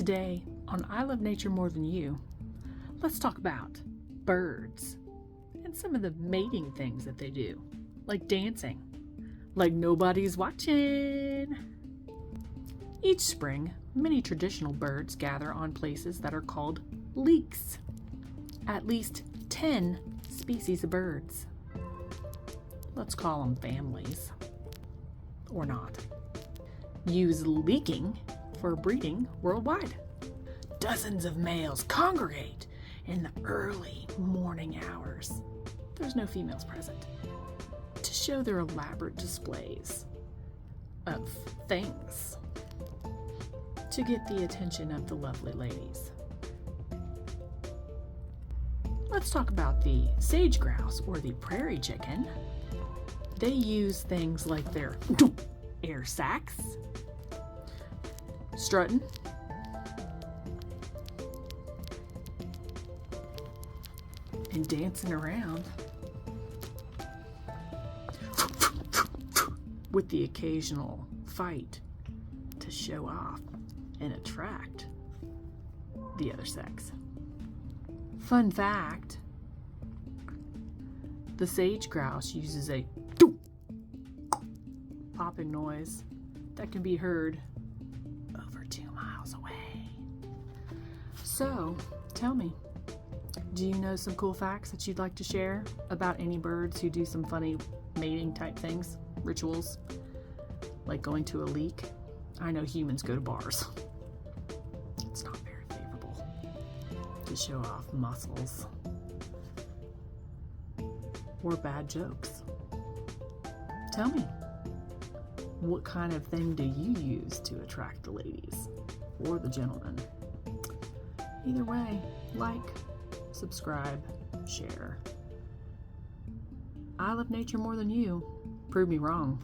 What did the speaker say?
Today, on I Love Nature More Than You, let's talk about birds and some of the mating things that they do, like dancing, like nobody's watching. Each spring, many traditional birds gather on places that are called leeks. At least 10 species of birds. Let's call them families, or not. Use leeking for breeding worldwide. Dozens of males congregate in the early morning hours. There's no females present, to show their elaborate displays of things to get the attention of the lovely ladies. Let's talk about the sage grouse or the prairie chicken. They use things like their air sacs, strutting, and dancing around with the occasional fight to show off and attract the other sex. Fun fact, the sage grouse uses a popping noise that can be heard over 2 miles away. So, tell me, do you know some cool facts that you'd like to share about any birds who do some funny mating type things, rituals, like going to a leek? I know humans go to bars. It's not very favorable to show off muscles or bad jokes. Tell me, what kind of thing do you use to attract the ladies or the gentlemen? Either way, like, subscribe, share. I love nature more than you. Prove me wrong.